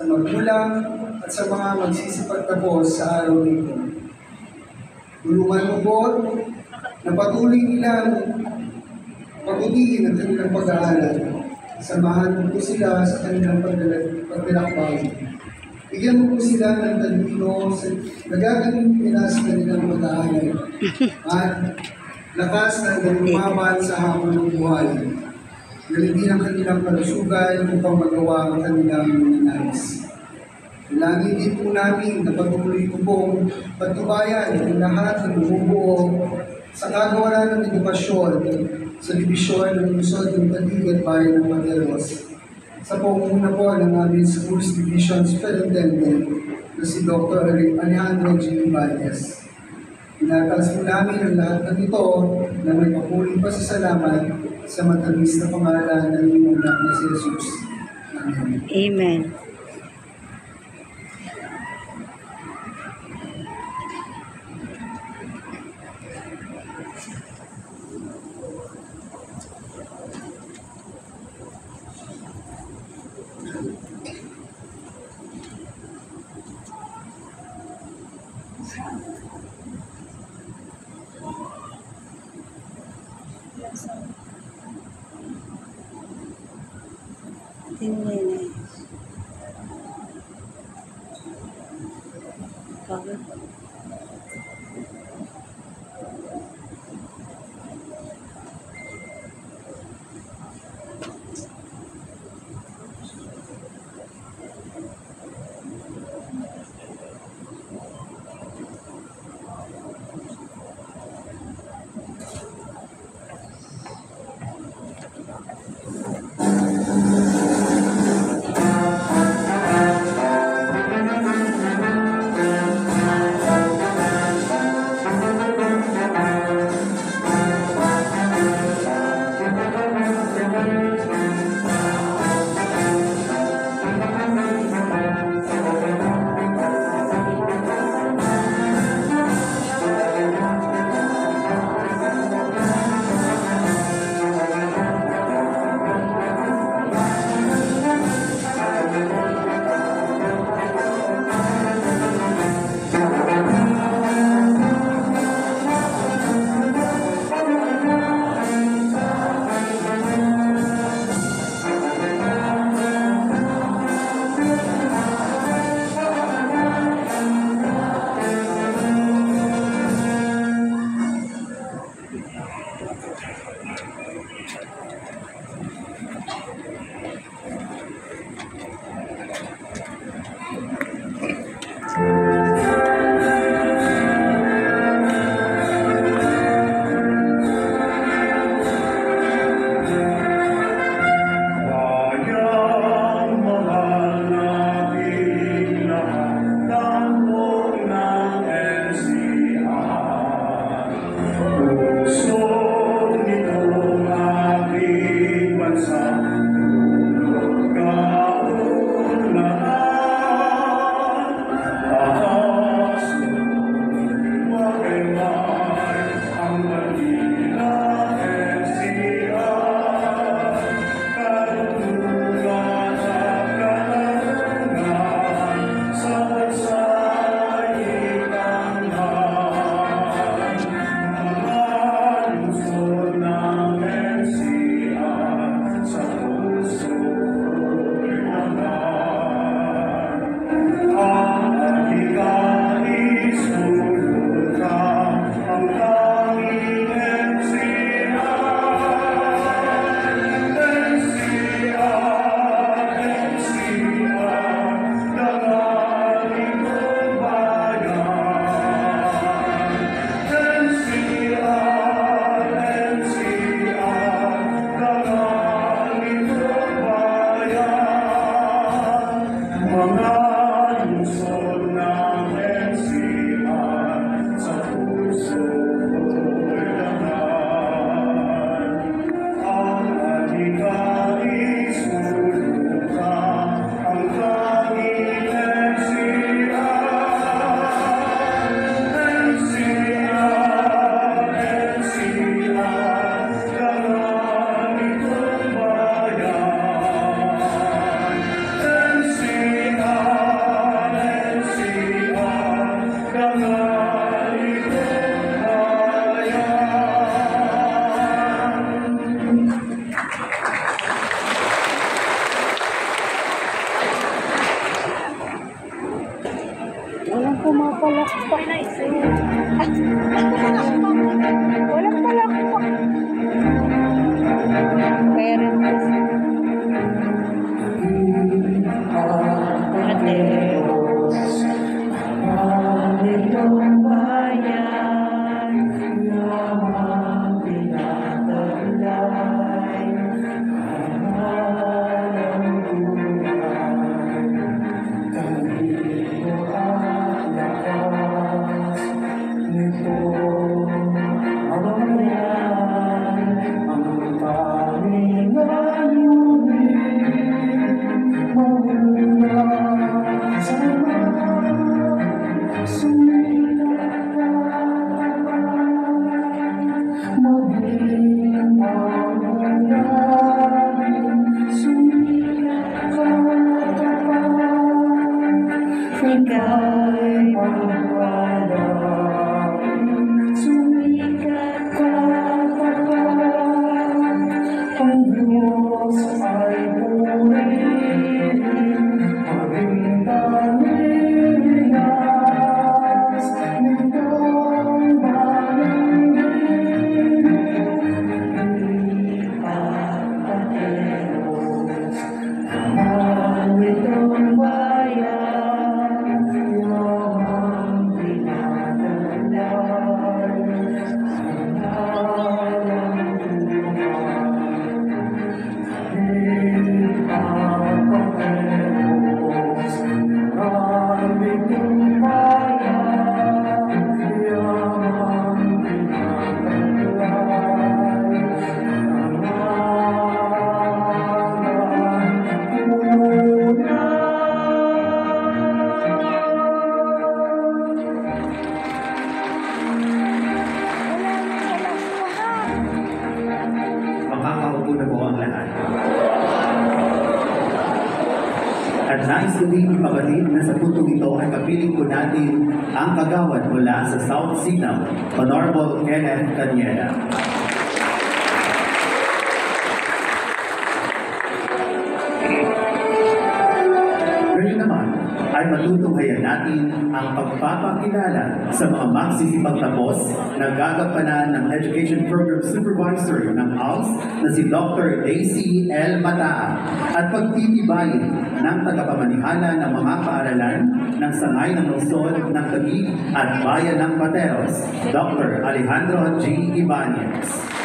sa magulang at sa mga magsisipagtapos sa araw nito. Tulungan mo po na patuloy nilang pagbutiin ang kanilang pag-aaral. Samahan mo po sila sa kanilang paglalakbay. Bigyan mo po sila ng talino sa nagagaling nila sa kanilang pag-aaral at lakas na lumaban sa hamon ng buhay. Galigin ang kanilang kalusugan upang magawa ang kanilang mga nais. Lagi din po namin na patuloy ko pong pagtubayan ang lahat ng bumubuo sa kagawaran ng edukasyon sa dibisyon ng Lungsod ng Taguig at Bayan ng Materos. Sa pangunguna po ng aming Schools Division Superintendent na si Dr. Alejandro G. Valles. Inataas po namin ang lahat ng ito na may papuling pasasalamat sa matamis na pangalan ng iyong anak na si Jesus. Amen. Amen. Tingnan cover. Pumapalakpak. Walang palakpak. Parents. Ate. Itong bayan, lamang tinataglay, pangalang buhay, kanino ang lakas nitong mamayan, ang tanging layunin, mawala sa ika'y pagpalain, sumikat ka tapat, ang Diyos ay purihin, maging tanilas, nitong bayang ipagpateros, ang itong bayan. Makakaupo na po ang lahat. At nais ko din ipagbatid na sa puntong ito ay kapiling po natin ang kagawad mula sa South Sinam, Honorable Kenneth Cañeda. Ngayon naman ay matutunghayan natin ang pagpapakilala sa mga magsisipagtapos na gagampanan ng Education Program Supervisor ng ALS na si Dr. Daisy L. Mataa at pagtitibayin ng tagapamanihala ng mga paaralan ng sangay ng lungsod ng Taguig at bayan ng Pateros, Dr. Alejandro G. Ibanez.